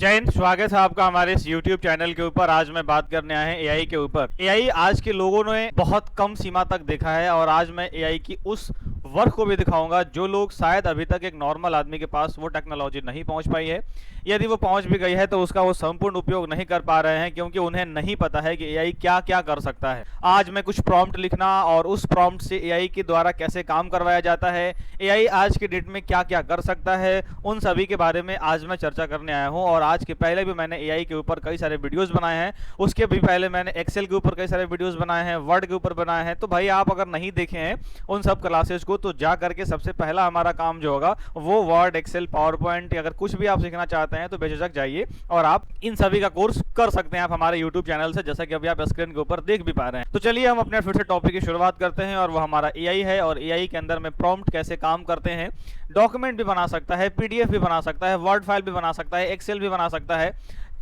जय हिंद। स्वागत है आपका हमारे इस YouTube चैनल के ऊपर। आज मैं बात करने आए हैं एआई के ऊपर। एआई आज के लोगों ने बहुत कम सीमा तक देखा है और आज मैं एआई की उस वर्क को भी दिखाऊंगा जो लोग शायद अभी तक एक नॉर्मल आदमी के पास वो टेक्नोलॉजी नहीं पहुंच पाई है। यदि वो पहुंच भी गई है तो उसका वो संपूर्ण उपयोग नहीं कर पा रहे हैं क्योंकि उन्हें नहीं पता है कि एआई क्या क्या कर सकता है। आज मैं कुछ प्रॉम्प्ट लिखना और उस प्रॉम्प्ट से एआई के द्वारा कैसे काम करवाया जाता है, एआई आज की डेट में क्या क्या कर सकता है, उन सभी के बारे में आज मैं चर्चा करने आया हूं। और आज के पहले भी मैंने एआई के ऊपर कई सारे वीडियोस बनाए हैं, उसके भी पहले मैंने एक्सेल के ऊपर कई सारे वीडियोस बनाए हैं, वर्ड के ऊपर बनाए हैं। तो भाई आप अगर नहीं देखे हैं उन सब क्लासेस को तो जा करके सबसे पहला हमारा काम जो होगा वो वर्ड, एक्सेल, पावर पॉइंट, अगर कुछ भी आप सीखना चाहते हैं तो बेझिझक जाइए और आप इन सभी का कोर्स कर सकते हैं आप हमारे यूट्यूब चैनल से, जैसा कि अभी आप स्क्रीन के ऊपर देख भी पा रहे हैं। तो चलिए हम अपने फिर से टॉपिक की शुरुआत करते हैं और वो हमारा एआई है। और एआई के अंदर में प्रॉम्प्ट कैसे काम करते हैं, डॉक्यूमेंट भी बना सकता है, पीडीएफ भी बना सकता है, वर्ड फाइल भी बना सकता है, एक्सेल भी बना सकता है।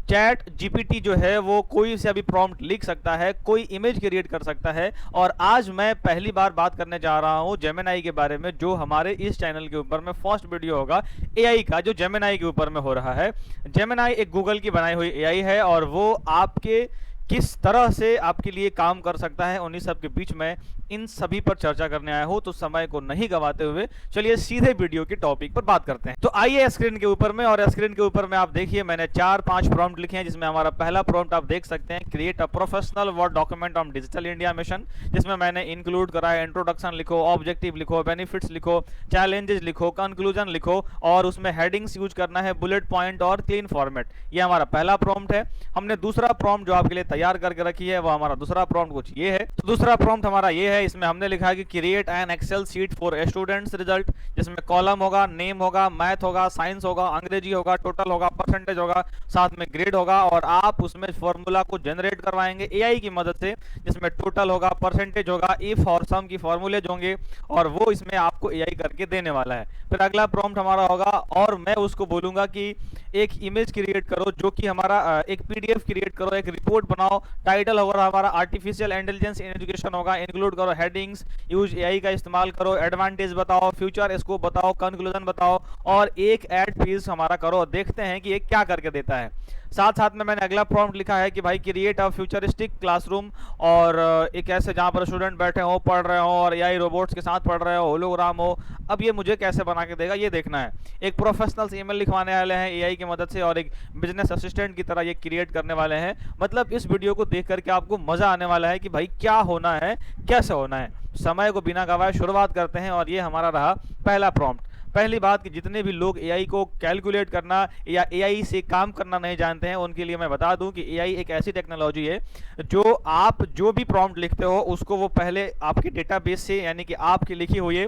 चैट जीपीटी जो है वो कोई से अभी प्रॉम्प्ट लिख सकता है, कोई इमेज क्रिएट कर सकता है। और आज मैं पहली बार बात करने जा रहा हूं जेमिनाई के बारे में, जो हमारे इस चैनल के ऊपर में फर्स्ट वीडियो होगा एआई का, जो जेमिनाई के ऊपर में हो रहा है। जेमिनाई एक गूगल की बनाई हुई एआई है और वो आपके किस तरह से आपके लिए काम कर सकता है, उन्हीं सब के बीच में इन सभी पर चर्चा करने आया हूं। तो समय को नहीं गवाते हुए चलिए सीधे वीडियो के टॉपिक पर बात करते हैं। तो आइए स्क्रीन के ऊपर में, और स्क्रीन के ऊपर में आप देखिए मैंने 4-5 प्रॉम्प्ट लिखे हैं, जिसमें हमारा पहला प्रॉम्प्ट आप देख सकते हैं, create a professional word document on digital India mission, जिसमें मैंने इंक्लूड करा है इंट्रोडक्शन लिखो, ऑब्जेक्टिव लिखो, बेनिफिट्स लिखो, चैलेंजेस लिखो, कंक्लूजन लिखो और उसमें हेडिंग्स यूज करना है, बुलेट पॉइंट और क्लीन फॉर्मेट। ये हमारा पहला प्रॉम्प्ट है। हमने दूसरा प्रॉम्प्ट जो आपके लिए तैयार करके रखी है वो हमारा दूसरा प्रॉम्प्ट कुछ ये है। तो दूसरा प्रॉम्प्ट हमारा ये है, इसमें हमने लिखा है कि create an excel sheet for students result, जिसमें कॉलम होगा, नेम होगा, मैथ होगा, साइंस होगा, अंग्रेजी होगा, टोटल होगा, परसेंटेज होगा, साथ में ग्रेड होगा। और आप उसमें फॉर्मूला को जनरेट करवाएंगे एआई की मदद से, जिसमें टोटल होगा, परसेंटेज होगा, इफ और सम की फॉर्मूलेज होंगे और वो इसमें आपको एआई करके देने वाला है। फिर अगला प्रॉम्प्ट हमारा होगा और मैं उसको बोलूंगा कि एक इमेज क्रिएट करो, जो कि हमारा एक पीडीएफ क्रिएट करो, एक रिपोर्ट बनाओ, टाइटल होगा हमारा आर्टिफिशियल इंटेलिजेंस इन एजुकेशन होगा, इंक्लूड करो हेडिंग्स, यूज एआई का इस्तेमाल करो, एडवांटेज बताओ, फ्यूचर स्कोप बताओ, कंक्लूजन बताओ और एक ऐड फीस हमारा करो। देखते हैं कि ये क्या करके देता है। साथ साथ में मैंने अगला प्रॉम्प्ट लिखा है कि भाई क्रिएट अ फ्यूचरिस्टिक क्लासरूम, और एक ऐसे जहां पर स्टूडेंट बैठे हो, पढ़ रहे हो और एआई रोबोट्स के साथ पढ़ रहे हो, होलोग्राम हो। अब ये मुझे कैसे बना के देगा ये देखना है। एक प्रोफेशनल ईमेल लिखवाने वाले हैं एआई की मदद से और एक बिजनेस असिस्टेंट की तरह ये क्रिएट करने वाले हैं। मतलब इस वीडियो को देख करके आपको मजा आने वाला है कि भाई क्या होना है, कैसे होना है। समय को बिना गवाए शुरुआत करते हैं और ये हमारा रहा पहला प्रॉम्प्ट। पहली बात कि जितने भी लोग एआई को कैलकुलेट करना या एआई से काम करना नहीं जानते हैं, उनके लिए मैं बता दूं कि एआई एक ऐसी टेक्नोलॉजी है जो आप जो भी प्रॉम्प्ट लिखते हो उसको वो पहले आपके डेटाबेस से, यानी कि आपकी लिखी हुई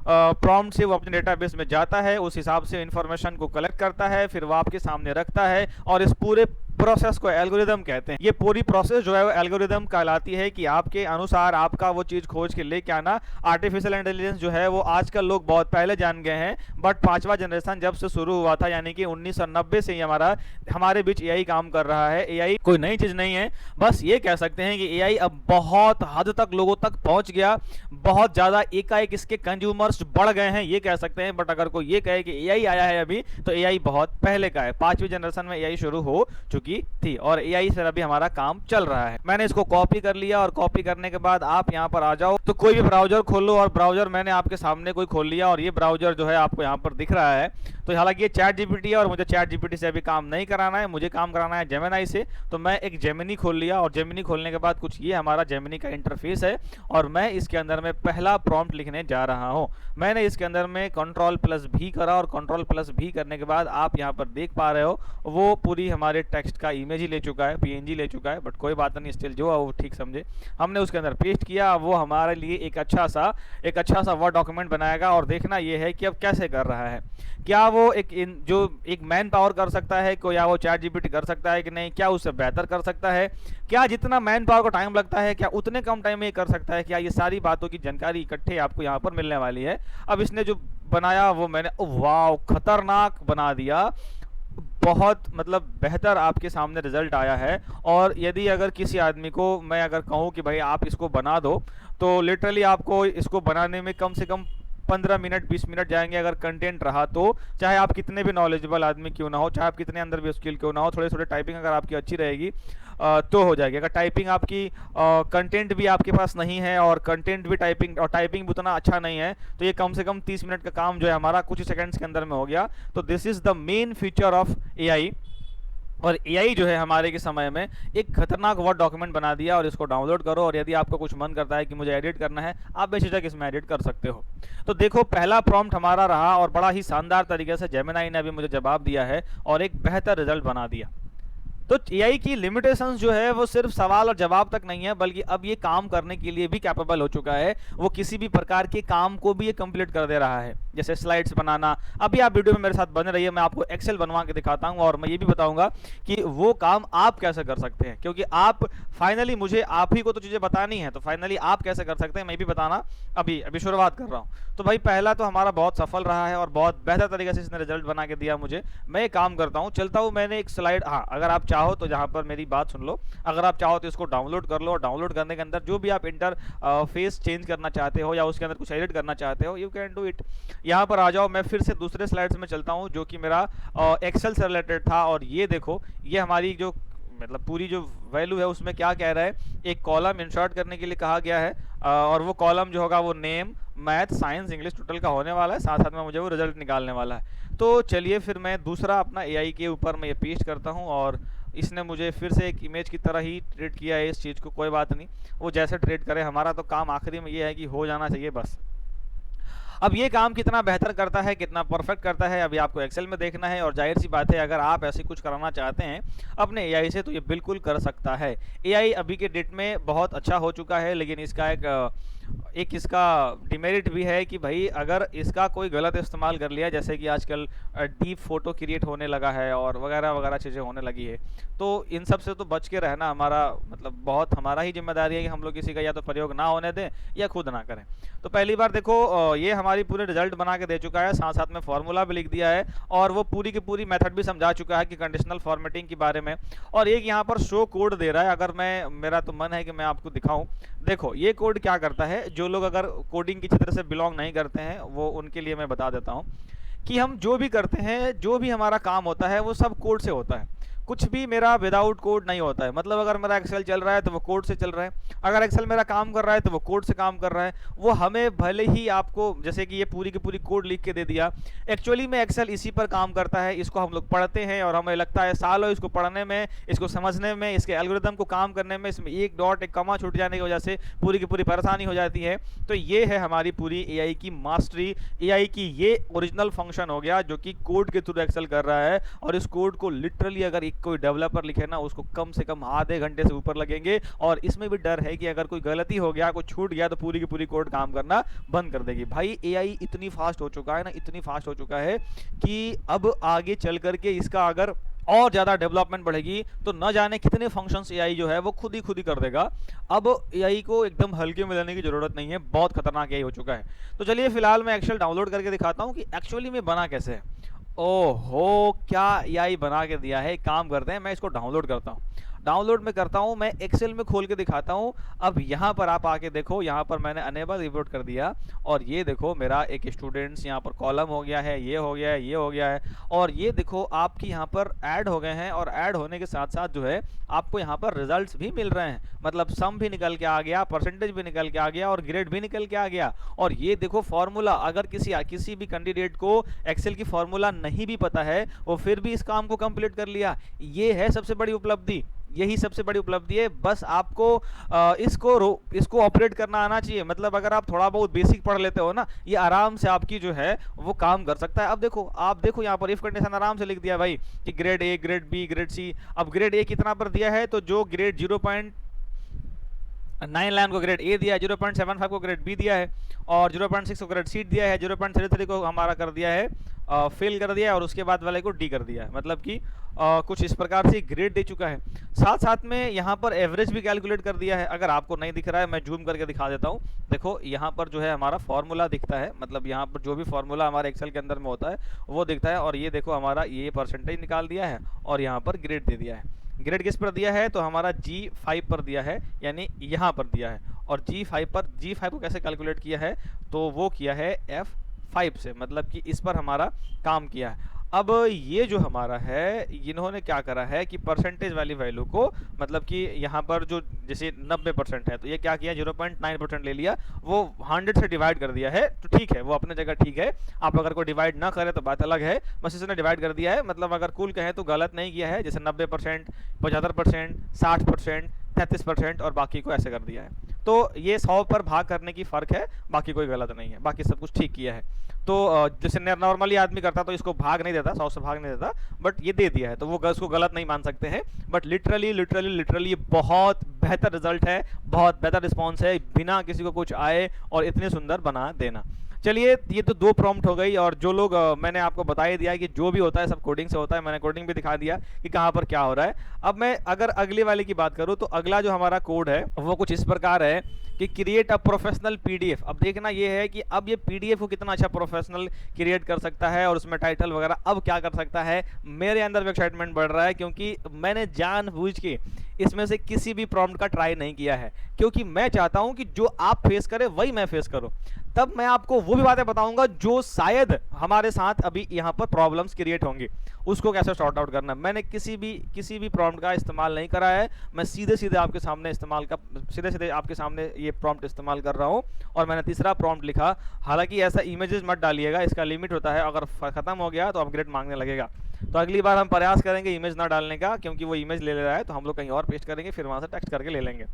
प्रॉम्प्ट से वो अपने डेटाबेस में जाता है, उस हिसाब से इंफॉर्मेशन को कलेक्ट करता है, फिर वो आपके सामने रखता है और इस पूरे प्रोसेस को एल्गोरिदम कहते हैं। ये पूरी प्रोसेस जो है वो एल्गोरिदम कहलाती है कि आपके अनुसार आपका वो चीज खोज के लेके आना। आर्टिफिशियल इंटेलिजेंस जो है वो आजकल लोग बहुत पहले जान गए हैं, बट 5वां जनरेशन जब से शुरू हुआ था, यानी कि 1990 से ही हमारे बीच एआई काम कर रहा है। एआई कोई नई चीज नहीं है, बस ये कह सकते हैं कि एआई अब बहुत हद तक लोगों तक पहुंच गया, बहुत ज्यादा एकाएक इसके कंज्यूमर्स बढ़ गए हैं ये कह सकते हैं। बट अगर कोई ये कहे कि एआई आया है अभी, तो एआई बहुत पहले का है। 5वीं जनरेशन में एआई शुरू हो चुकी थी और एआई से अभी हमारा काम चल रहा है। मैंने इसको कॉपी कर लिया और कॉपी करने के बाद आप यहां पर आ जाओ तो कोई भी ब्राउजर खोल लो, और ब्राउजर मैंने आपके सामने कोई खोल लिया और ये ब्राउजर जो है आपको यहां पर दिख रहा है। तो हालांकि ये चैट जीपीटी है और मुझे चैट जीपीटी से अभी काम नहीं कराना है, मुझे काम कराना है जेमिनाई से। तो मैं एक जेमिनी खोल लिया और जेमिनी खोलने के बाद कुछ ये हमारा जेमिनी का इंटरफेस है और मैं इसके अंदर में पहला प्रॉम्प्ट लिखने जा रहा हूं। मैंने इसके अंदर में Ctrl+V करा और Ctrl+V करने के बाद आप यहां पर देख पा रहे हो वो पूरी हमारे टेक्स्ट का इमेज ही ले चुका है, पीएनजी ले चुका है, बट कोई बात नहीं, स्टिल जो है वो ठीक समझे। हमने उसके अंदर पेस्ट किया, वो हमारे लिए एक अच्छा सा वर्ड डॉक्यूमेंट बनाएगा। और देखना ये है कि अब कैसे कर रहा है, क्या वो जो एक मैन पावर कर सकता है को, या वो चैट जीपीटी कर सकता है कि नहीं, क्या उससे बेहतर कर सकता है, क्या जितना मैन पावर को टाइम लगता है क्या उतने कम टाइम में कर सकता है, क्या ये सारी बातों की जानकारी इकट्ठे आपको यहाँ पर मिलने वाली है। अब इसने जो बनाया वो मैंने वाव खतरनाक बना दिया, बहुत मतलब बेहतर आपके सामने रिजल्ट आया है। और यदि अगर किसी आदमी को मैं अगर कहूँ कि भाई आप इसको बना दो, तो लिटरली आपको इसको बनाने में कम से कम 15 मिनट 20 मिनट जाएंगे अगर कंटेंट रहा तो। चाहे आप कितने भी नॉलेजेबल आदमी क्यों ना हो, चाहे आप कितने अंदर भी स्किल क्यों ना हो, थोड़े थोड़े टाइपिंग अगर आपकी अच्छी रहेगी तो हो जाएगी। अगर टाइपिंग आपकी कंटेंट भी आपके पास नहीं है और कंटेंट भी टाइपिंग और टाइपिंग भी उतना अच्छा नहीं है, तो ये कम से कम 30 मिनट का काम जो है हमारा कुछ ही सेकंड्स के अंदर में हो गया। तो this is the main feature of AI. और एआई जो है हमारे के समय में एक खतरनाक वर्ड डॉक्यूमेंट बना दिया, और इसको डाउनलोड करो और यदि आपको कुछ मन करता है कि मुझे एडिट करना है, आप बेझिझक इसमें एडिट कर सकते हो। तो देखो पहला प्रॉम्प्ट हमारा रहा और बड़ा ही शानदार तरीके से जेमिनाई ने अभी मुझे जवाब दिया है और एक बेहतर रिजल्ट बना दिया। तो एआई की लिमिटेशंस जो है वो सिर्फ सवाल और जवाब तक नहीं है, बल्कि अब ये काम करने के लिए भी कैपेबल हो चुका है। वो किसी भी प्रकार के काम को भी ये कंप्लीट कर दे रहा है, जैसे स्लाइड्स बनाना। अभी आप वीडियो में मेरे साथ बने रहिए, मैं आपको एक्सेल बनवा के दिखाता हूँ और मैं ये भी बताऊंगा कि वो काम आप कैसे कर सकते हैं, क्योंकि आप फाइनली मुझे आप ही को तो चीज़ें बतानी है, तो फाइनली आप कैसे कर सकते हैं मैं भी बताना अभी अभी शुरुआत कर रहा हूँ। तो भाई पहला तो हमारा बहुत सफल रहा है और बहुत बेहतर तरीके से इसने रिजल्ट बना के दिया मुझे। मैं एक काम करता हूँ, चलता हूँ, मैंने एक स्लाइड, हाँ अगर आप चाहो तो जहाँ पर मेरी बात सुन लो, अगर आप चाहो तो इसको डाउनलोड कर लो, और डाउनलोड करने के अंदर जो भी आप इंटर फेस चेंज करना चाहते हो या उसके अंदर कुछ एडिट करना चाहते हो, यू कैन डू इट। यहाँ पर आ जाओ, मैं फिर से दूसरे स्लाइड्स में चलता हूँ जो कि मेरा एक्सेल से रिलेटेड था। और ये देखो, ये हमारी जो मतलब पूरी जो वैल्यू है उसमें क्या कह रहा है, एक कॉलम इंसर्ट करने के लिए कहा गया है, और वो कॉलम जो होगा वो name, math, science, English total का होने वाला है, साथ साथ में मुझे वो रिजल्ट निकालने वाला है। तो चलिए फिर मैं दूसरा अपना एआई के ऊपर मैं ये पेस्ट करता हूँ, और इसने मुझे फिर से एक इमेज की तरह ही ट्रीट किया है इस चीज़ को। कोई बात नहीं, वो जैसे ट्रीट करे, हमारा तो काम आखिरी में ये है कि हो जाना चाहिए बस। अब ये काम कितना बेहतर करता है, कितना परफेक्ट करता है, अभी आपको एक्सेल में देखना है। और जाहिर सी बात है, अगर आप ऐसे कुछ कराना चाहते हैं अपने एआई से तो ये बिल्कुल कर सकता है। एआई अभी के डेट में बहुत अच्छा हो चुका है, लेकिन इसका एक इसका डिमेरिट भी है कि भाई अगर इसका कोई गलत इस्तेमाल कर लिया, जैसे कि आजकल डीप फोटो क्रिएट होने लगा है और वगैरह वगैरह चीज़ें होने लगी है, तो इन सब से तो बच के रहना हमारा मतलब बहुत हमारा ही जिम्मेदारी है कि हम लोग किसी का या तो प्रयोग ना होने दें या खुद ना करें। तो पहली बार देखो ये हमारी पूरे रिजल्ट बना के दे चुका है, साथ साथ में फॉर्मूला भी लिख दिया है, और वो पूरी की पूरी मेथड भी समझा चुका है कि कंडीशनल फॉर्मेटिंग के बारे में। और एक यहाँ पर शो कोड दे रहा है, अगर मैं मेरा तो मन है कि मैं आपको दिखाऊं। देखो ये कोड क्या करता है, जो लोग अगर कोडिंग की क्षेत्र से बिलोंग नहीं करते हैं वो उनके लिए मैं बता देता हूं कि हम जो भी करते हैं, जो भी हमारा काम होता है वो सब कोड से होता है। कुछ भी मेरा विदाउट कोड नहीं होता है। मतलब अगर मेरा एक्सेल चल रहा है तो वो कोड से चल रहा है, अगर एक्सेल मेरा काम कर रहा है तो वो कोड से काम कर रहा है। वो हमें भले ही आपको जैसे कि ये पूरी की पूरी कोड लिख के दे दिया, एक्चुअली में एक्सेल इसी पर काम करता है। इसको हम लोग पढ़ते हैं और हमें लगता है सालों इसको पढ़ने में, इसको समझने में, इसके एल्गोरिदम को काम करने में, इसमें एक डॉट एक कमा छूट जाने की वजह से पूरी की पूरी परेशानी हो जाती है। तो ये है हमारी पूरी एआई की मास्टरी, एआई की ये ओरिजिनल फंक्शन हो गया जो कि कोड के थ्रू एक्सेल कर रहा है। और इस कोड को लिटरली अगर कोई डेवलपर लिखे ना, उसको कम से कम आधे घंटे से ऊपर लगेंगे। और इसमें भी डर है कि अगर कोई गलती हो गया, कोई छूट गया, तो पूरी की पूरी कोड काम करना बंद कर देगी। भाई एआई इतनी फास्ट हो चुका है ना, इतनी फास्ट हो चुका है कि अब आगे चल करके इसका अगर और ज़्यादा डेवलपमेंट बढ़ेगी तो न जाने कितने फंक्शंस एआई जो है वो खुद ही कर देगा। अब एआई को एकदम हल्के में लेने की ज़रूरत नहीं है, बहुत खतरनाक एआई हो चुका है। तो चलिए फिलहाल मैं एक्सेल डाउनलोड करके दिखाता हूँ कि एक्चुअली में बना कैसे है। ओहो, क्या एआई बना के दिया है। एक काम करते हैं, मैं इसको डाउनलोड करता हूँ। डाउनलोड में करता हूँ, मैं एक्सेल में खोल के दिखाता हूँ। अब यहाँ पर आप आके देखो, यहाँ पर मैंने अनेबल रिपोर्ट कर दिया और ये देखो मेरा एक स्टूडेंट्स यहाँ पर कॉलम हो गया है, ये हो गया है, ये हो गया है। और ये देखो आपकी यहाँ पर ऐड हो गए हैं, और ऐड होने के साथ साथ जो है आपको यहाँ पर रिजल्ट्स भी मिल रहे हैं। मतलब सम भी निकल के आ गया, परसेंटेज भी निकल के आ गया और ग्रेड भी निकल के आ गया। और ये देखो फॉर्मूला, अगर किसी भी कैंडिडेट को एक्सेल की फॉर्मूला नहीं भी पता है, वो फिर भी इस काम को कंप्लीट कर लिया। ये है सबसे बड़ी उपलब्धि, यही सबसे बड़ी उपलब्धि है। बस आपको इसको ऑपरेट करना आना चाहिए। मतलब अगर आप थोड़ा बहुत बेसिक पढ़ लेते हो ना, ये आराम से आपकी जो है वो काम कर सकता है। अब देखो, आप देखो यहाँ पर इफ कंडीशन आराम से लिख दिया भाई कि grade A, grade B, grade C. अब ग्रेड ए कितना पर दिया है, तो जो ग्रेड 0.9 लाइन को ग्रेड ए दिया है, 0.75 को ग्रेड बी दिया है, और 0.6 को ग्रेड सी दिया है, 0.33 को हमारा कर दिया है फेल कर दिया है, और उसके बाद वाले को डी कर दिया है। मतलब कि कुछ इस प्रकार से ग्रेड दे चुका है। साथ साथ में यहाँ पर एवरेज भी कैलकुलेट कर दिया है। अगर आपको नहीं दिख रहा है, मैं जूम करके दिखा देता हूँ। देखो यहाँ पर जो है हमारा फॉर्मूला दिखता है, मतलब यहाँ पर जो भी फॉर्मूला हमारे एक्सेल के अंदर में होता है वो दिखता है। और ये देखो हमारा ये परसेंटेज निकाल दिया है और यहाँ पर ग्रेड दे दिया है। ग्रेड किस पर दिया है, तो हमारा G5 पर दिया है, यानी यहाँ पर दिया है। और G5 पर, G5 को कैसे कैलकुलेट किया है, तो वो किया है F5 से, मतलब कि इस पर हमारा काम किया है। अब ये जो हमारा है, इन्होंने क्या करा है कि परसेंटेज वाली वैल्यू को, मतलब कि यहाँ पर जो जैसे 90% है, तो ये क्या किया, 0.9% ले लिया, वो 100 से डिवाइड कर दिया है, तो ठीक है, वो अपने जगह ठीक है। आप अगर कोई डिवाइड ना करे तो बात अलग है, बस इसने डिवाइड कर दिया है, मतलब अगर कुल कहें तो गलत नहीं किया है, जैसे 90%, 75%, 60%, 33% और बाकी को ऐसे कर दिया है। तो ये 100 पर भाग करने की फ़र्क है, बाकी कोई गलत नहीं है, बाकी सब कुछ ठीक किया है। तो जैसे नॉर्मली आदमी करता तो इसको भाग नहीं देता, 100 से भाग नहीं देता, बट ये दे दिया है, तो वो उसको गलत नहीं मान सकते हैं। बट लिटरली ये बहुत बेहतर रिजल्ट है, बहुत बेहतर रिस्पॉन्स है, बिना किसी को कुछ आए और इतने सुंदर बना देना। चलिए, ये तो 2 प्रॉम्प्ट हो गई, और जो लोग मैंने आपको बता ही दिया है कि जो भी होता है सब कोडिंग से होता है, मैंने कोडिंग भी दिखा दिया कि कहाँ पर क्या हो रहा है। अब मैं अगर अगले वाले की बात करूँ, तो अगला जो हमारा कोड है वो कुछ इस प्रकार है कि क्रिएट अ प्रोफेशनल पीडीएफ। अब देखना ये है कि अब ये पीडीएफ को कितना अच्छा प्रोफेशनल क्रिएट कर सकता है, और उसमें टाइटल वगैरह अब क्या कर सकता है। मेरे अंदर भी एक्साइटमेंट बढ़ रहा है, क्योंकि मैंने जानबूझ के इसमें से किसी भी प्रॉम्प्ट का ट्राई नहीं किया है, क्योंकि मैं चाहता हूं कि जो आप फेस करें वही मैं फेस करूं। तब मैं आपको वो भी बातें बताऊंगा जो शायद हमारे साथ अभी यहाँ पर प्रॉब्लम्स क्रिएट होंगी, उसको कैसे सॉर्ट आउट करना। मैंने किसी भी प्रॉम्प्ट का इस्तेमाल नहीं करा है, मैं सीधे आपके सामने सीधे आपके सामने ये प्रॉम्प्ट इस्तेमाल कर रहा हूँ। और मैंने तीसरा प्रॉम्प्ट लिखा, हालांकि ऐसा इमेजेस मत डालिएगा, इसका लिमिट होता है, अगर खत्म हो गया तो अपग्रेड मांगने लगेगा। तो अगली बार हम प्रयास करेंगे इमेज ना डालने का, क्योंकि वो इमेज ले रहा है, तो हम लोग कहीं और पेस्ट करेंगे, फिर वहां से टेक्स्ट करके ले लेंगे।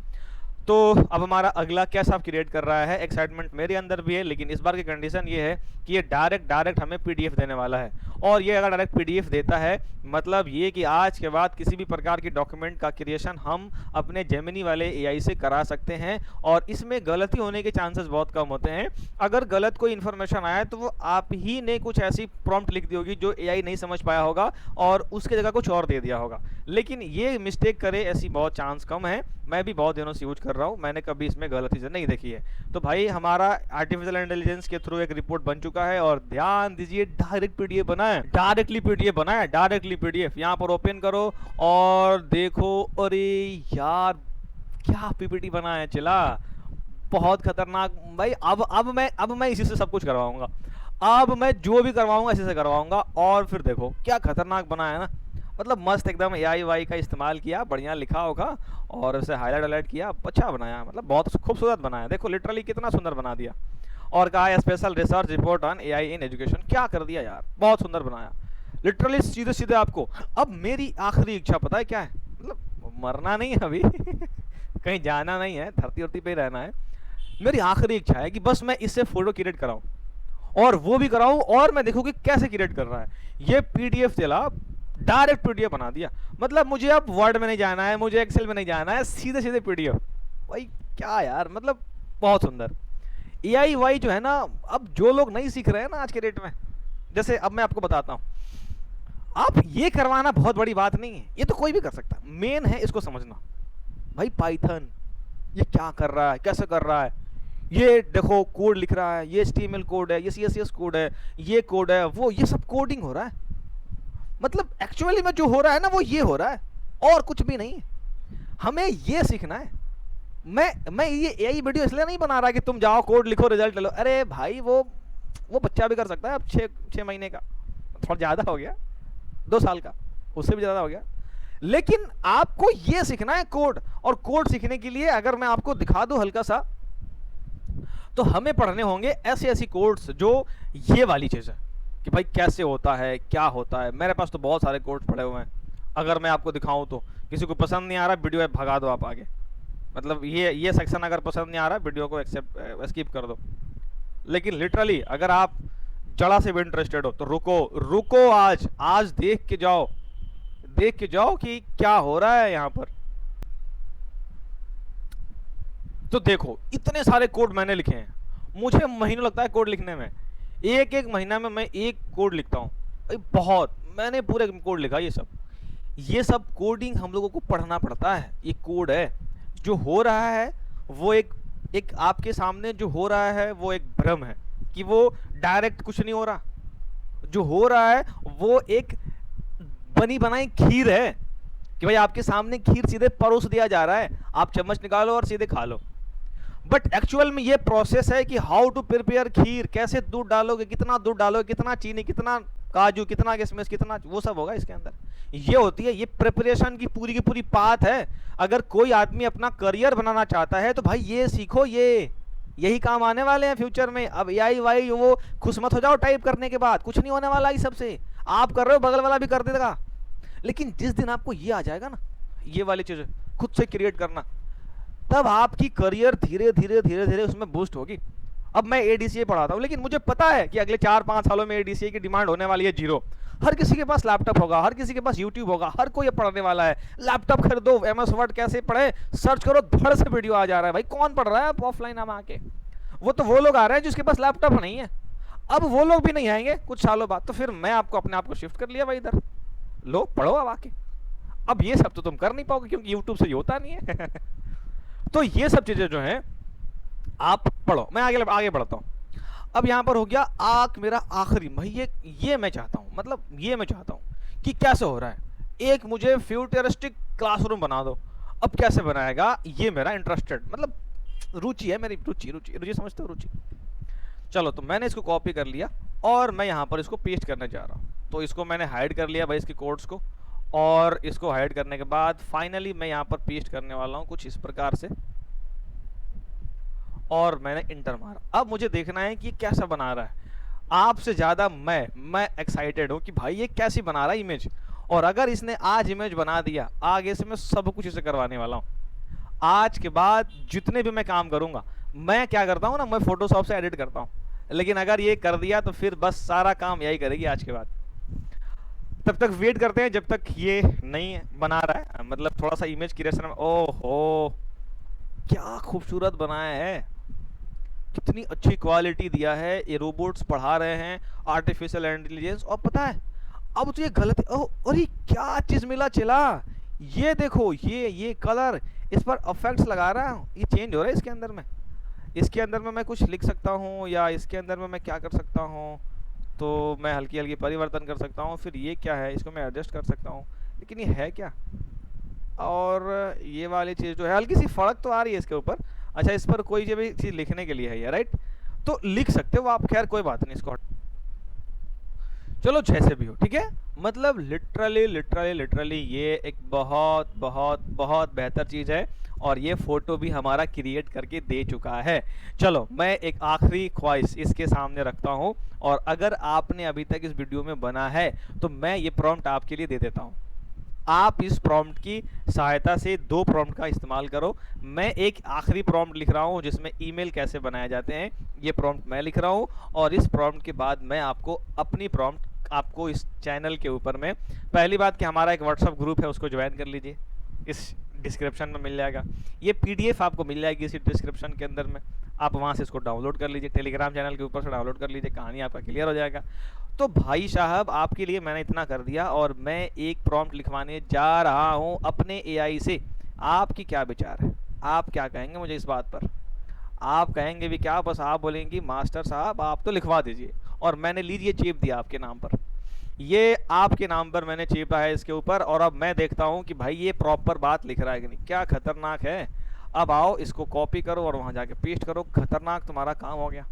तो अब हमारा अगला क्या सब क्रिएट कर रहा है, एक्साइटमेंट मेरे अंदर भी है, लेकिन इस बार की कंडीशन ये है कि ये डायरेक्ट हमें पीडीएफ देने वाला है। और ये अगर डायरेक्ट पीडीएफ देता है, मतलब ये कि आज के बाद किसी भी प्रकार की डॉक्यूमेंट का क्रिएशन हम अपने जेमिनी वाले एआई से करा सकते हैं, और इसमें गलती होने के चांसेस बहुत कम होते हैं। अगर गलत कोई इन्फॉर्मेशन आया तो वो आप ही ने कुछ ऐसी प्रॉम्प्ट लिख दी होगी जो एआई नहीं समझ पाया होगा, और उसके जगह कुछ और दे दिया होगा। लेकिन ये मिस्टेक करे ऐसी बहुत चांस कम है। मैं भी बहुत दिनों से यूज कर रहा हूँ, मैंने कभी इसमें गलत चीज़ें नहीं देखी है। तो भाई हमारा आर्टिफिशियल इंटेलिजेंस के थ्रू एक रिपोर्ट बन चुका है, और ध्यान दीजिए, डायरेक्ट पीडीएफ बना है, डायरेक्टली पीडीएफ। यहाँ पर ओपन करो और देखो, अरे यार क्या पीपीटी बना है, चला बहुत खतरनाक भाई। अब मैं इसी से सब कुछ करवाऊंगा, अब मैं जो भी करवाऊंगा इसी से करवाऊंगा, और फिर देखो क्या खतरनाक बना है ना, मतलब मस्त एकदम एआई वाई का इस्तेमाल किया, बढ़िया लिखा होगा, और उसे हाईलाइट किया, अच्छा बनाया, मतलब बहुत खूबसूरत बनाया। देखो लिटरली कितना सुंदर बना दिया, और कहा special research report on AI in education, क्या कर दिया यार, बहुत सुंदर बनाया लिटरली, सीधे आपको। अब मेरी आखिरी इच्छा पता है क्या है, मतलब मरना नहीं है अभी कहीं जाना नहीं है, धरती पे रहना है। मेरी आखिरी इच्छा है कि बस मैं इससे फोटो क्रिएट कराऊं, और वो भी कराऊं, और मैं देखूं कि कैसे क्रिएट कर रहा है। ये पीडीएफ चला, डायरेक्ट पीडीएफ बना दिया, मतलब मुझे अब वर्ड में नहीं जाना है, मुझे एक्सेल में नहीं जाना है, सीधे पीडीएफ। भाई क्या यार, मतलब बहुत सुंदर। एआई वाई जो है ना, अब जो लोग नहीं सीख रहे हैं ना आज के डेट में, जैसे अब मैं आपको बताता हूं, आप ये करवाना बहुत बड़ी बात नहीं है, ये तो कोई भी कर सकता है, मेन है इसको समझना। भाई पाइथन ये क्या कर रहा है, कैसे कर रहा है, ये देखो कोड लिख रहा है, ये HTML कोड है, ये CSS कोड है, ये कोड है, वो ये सब कोडिंग हो रहा है। मतलब एक्चुअली में जो हो रहा है ना, वो ये हो रहा है, और कुछ भी नहीं। हमें ये सीखना है। मैं ये एआई वीडियो इसलिए नहीं बना रहा कि तुम जाओ कोड लिखो रिजल्ट लो। अरे भाई वो बच्चा भी कर सकता है, अब 6 महीने का, थोड़ा ज़्यादा हो गया, 2 साल का, उससे भी ज़्यादा हो गया। लेकिन आपको ये सीखना है कोड, और कोड सीखने के लिए अगर मैं आपको दिखा दूं हल्का सा, तो हमें पढ़ने होंगे ऐसी कोड्स जो ये वाली चीज़ है कि भाई कैसे होता है, क्या होता है। मेरे पास तो बहुत सारे कोड्स पड़े हुए हैं, अगर मैं आपको दिखाऊं तो किसी को पसंद नहीं आ रहा, वीडियो भगा दो आप आगे, मतलब ये सेक्शन अगर पसंद नहीं आ रहा, वीडियो को स्किप कर दो। लेकिन लिटरली अगर आप जड़ा से भी इंटरेस्टेड हो तो रुको, आज देख के जाओ कि क्या हो रहा है यहाँ पर। तो देखो इतने सारे कोड मैंने लिखे हैं, मुझे महीनों लगता है कोड लिखने में, एक महीना में मैं एक कोड लिखता हूँ, बहुत मैंने पूरे कोड लिखा। ये सब कोडिंग हम लोगों को पढ़ना पड़ता है। ये कोड है, जो हो रहा है वो एक आपके सामने जो हो रहा है वो एक भ्रम है कि वो डायरेक्ट कुछ नहीं हो रहा। जो हो रहा है वो एक बनी बनाई खीर है कि भाई आपके सामने खीर सीधे परोस दिया जा रहा है, आप चम्मच निकालो और सीधे खा लो। बट एक्चुअल में ये प्रोसेस है कि हाउ टू प्रिपेयर खीर, कैसे दूध डालोगे, कितना दूध डालोगे, कितना चीनी, कितना काजू, कितना किशमिश, कितना, वो सब होगा इसके अंदर। ये होती है, ये प्रिपरेशन की पूरी बात है। अगर कोई आदमी अपना करियर बनाना चाहता है तो भाई ये सीखो, ये यही काम आने वाले हैं फ्यूचर में। अब एआई वाई वो खुश मत हो जाओ टाइप करने के बाद, कुछ नहीं होने वाला इस सबसे। आप कर रहे हो, बगल वाला भी कर देगा। लेकिन जिस दिन आपको ये आ जाएगा ना, ये वाली चीजें खुद से क्रिएट करना, तब आपकी करियर धीरे धीरे उसमें बूस्ट होगी। अब मैं एडीसीए पढ़ाता हूँ, लेकिन मुझे पता है कि अगले 4-5 सालों में एडीसीए की डिमांड होने वाली है जीरो। हर किसी के पास लैपटॉप होगा, हर किसी के पास यूट्यूब होगा, हर कोई पढ़ने वाला है। लैपटॉप खरीदो, एमएस वर्ड कैसे पढ़े सर्च करो, धड़ से वीडियो आ जा रहा है। भाई कौन पढ़ रहा है ऑफलाइन हम आके? वो तो वो लोग आ रहे हैं जिसके पास लैपटॉप नहीं है। अब वो लोग भी नहीं आएंगे कुछ सालों बाद, तो फिर मैं आपको अपने आप को शिफ्ट कर लिया भाई इधर, लो पढ़ो अब आके। अब ये सब तो तुम कर नहीं पाओगे क्योंकि यूट्यूब से ये होता नहीं है। तो ये सब चीजें जो हैं आप पढ़ो। मैं आगे बढ़ता हूं। अब यहां पर हो गया मेरा आखिरी, भाई ये मैं चाहता हूं, मतलब ये मैं चाहता हूं कि कैसे हो रहा है। एक मुझे फ्यूचरिस्टिक क्लासरूम बना दो। अब कैसे बनाएगा, ये मेरा इंटरेस्टेड, मतलब रुचि है मेरी, रुचि समझते हो, रुचि। चलो, तो मैंने इसको कॉपी कर लिया और मैं यहां पर इसको पेस्ट करने जा रहा हूं। तो इसको मैंने हाइड कर लिया भाई, इसके कोड्स को। और इसको हाइड करने के बाद फाइनली मैं यहां पर पेस्ट करने वाला हूं कुछ इस प्रकार से, और मैंने इंटर मारा। अब मुझे देखना है कि ये कैसा बना रहा है। आपसे ज्यादा मैं एक्साइटेड हूं कि भाई ये कैसी बना रहा है इमेज। और अगर इसने आज इमेज बना दिया, आगे से मैं सब कुछ इसे करवाने वाला हूं। आज के बाद जितने भी मैं काम करूंगा, मैं क्या करता हूं ना, मैं फोटोशॉप से एडिट करता हूं, लेकिन अगर ये कर दिया तो फिर बस सारा काम यही करेगी आज के बाद। तब तक वेट करते हैं जब तक ये नहीं बना रहा है, मतलब थोड़ा सा इमेज क्रिएशन में। ओहो, क्या खूबसूरत बनाया है, कितनी अच्छी क्वालिटी दिया है। ये रोबोट्स पढ़ा रहे हैं आर्टिफिशियल इंटेलिजेंस। और पता है अब तो ये गलत, और ये क्या चीज मिला चला, ये देखो, ये कलर, इस पर इफेक्ट्स लगा रहा हूँ, ये चेंज हो रहा है इसके अंदर में। इसके अंदर में मैं कुछ लिख सकता हूँ, या इसके अंदर में मैं क्या कर सकता हूँ, तो मैं हल्की परिवर्तन कर सकता हूँ। फिर ये क्या है, इसको मैं एडजस्ट कर सकता हूँ, लेकिन ये है क्या। और ये वाली चीज़ जो है, हल्की सी फर्क तो आ रही है इसके ऊपर। अच्छा, इस पर कोई भी चीज़ लिखने के लिए है ये, राइट, तो लिख सकते हो आप, खैर कोई बात नहीं, इसको चलो जैसे भी हो, ठीक है। मतलब लिटरली ये एक बहुत बेहतर चीज है, और ये फोटो भी हमारा क्रिएट करके दे चुका है। चलो, मैं एक आखिरी ख्वाहिश इसके सामने रखता हूं, और अगर आपने अभी तक इस वीडियो में बना है तो मैं ये प्रॉम्प्ट आपके लिए दे देता हूं। आप इस प्रॉम्प्ट की सहायता से 2 प्रॉम्प्ट का इस्तेमाल करो। मैं एक आखिरी प्रॉम्प्ट लिख रहा हूं जिसमें ईमेल कैसे बनाए जाते हैं, ये प्रॉम्प्ट मैं लिख रहा हूं। और इस प्रॉम्प्ट के बाद मैं आपको अपनी प्रॉम्प्ट आपको इस चैनल के ऊपर में, पहली बात कि हमारा एक व्हाट्सएप ग्रुप है, उसको ज्वाइन कर लीजिए, इस डिस्क्रिप्शन में मिल जाएगा। ये पीडीएफ आपको मिल जाएगी इसी डिस्क्रिप्शन के अंदर में, आप वहां से इसको डाउनलोड कर लीजिए, टेलीग्राम चैनल के ऊपर से डाउनलोड कर लीजिए, कहानी आपका क्लियर हो जाएगा। तो भाई साहब, आपके लिए मैंने इतना कर दिया, और मैं एक प्रॉम्प्ट लिखवाने जा रहा हूं अपने एआई से। आपकी क्या विचार है, आप क्या कहेंगे मुझे इस बात पर? आप कहेंगे भी क्या, बस आप बोलेंगे मास्टर साहब आप तो लिखवा दीजिए, और मैंने लीजिए चेप दिया आपके नाम पर, ये आपके नाम पर मैंने चेपा है इसके ऊपर। और अब मैं देखता हूं कि भाई ये प्रॉपर बात लिख रहा है कि नहीं। क्या खतरनाक है। अब आओ, इसको कॉपी करो और वहां जाके पेस्ट करो, खतरनाक तुम्हारा काम हो गया।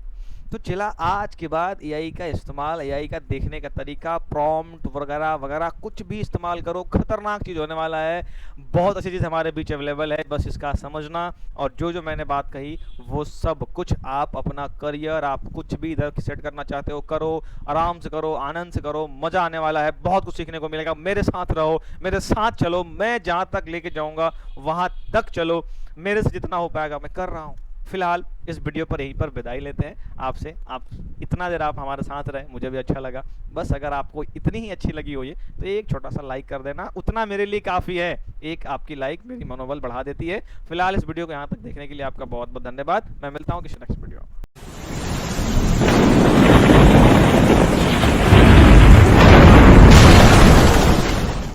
तो चला, आज के बाद एआई का इस्तेमाल, एआई का देखने का तरीका, प्रॉम्प्ट वगैरह वगैरह कुछ भी इस्तेमाल करो, खतरनाक चीज़ होने वाला है। बहुत अच्छी चीज़ हमारे बीच अवेलेबल है, बस इसका समझना। और जो मैंने बात कही वो सब कुछ आप अपना करियर, आप कुछ भी इधर सेट करना चाहते हो करो, आराम से करो, आनंद से करो, मज़ा आने वाला है, बहुत कुछ सीखने को मिलेगा। मेरे साथ रहो, मेरे साथ चलो, मैं जहाँ तक लेके जाऊँगा वहाँ तक चलो, मेरे से जितना हो पाएगा मैं कर रहा हूँ। फिलहाल इस वीडियो पर यहीं पर विदाई लेते हैं आपसे। आप इतना देर आप हमारे साथ रहे, मुझे भी अच्छा लगा। बस अगर आपको इतनी ही अच्छी लगी हो ये, तो एक छोटा सा लाइक कर देना, उतना मेरे लिए काफ़ी है। एक आपकी लाइक मेरी मनोबल बढ़ा देती है। फिलहाल इस वीडियो को यहाँ तक देखने के लिए आपका बहुत बहुत धन्यवाद। मैं मिलता हूँ किसी नेक्स्ट वीडियो।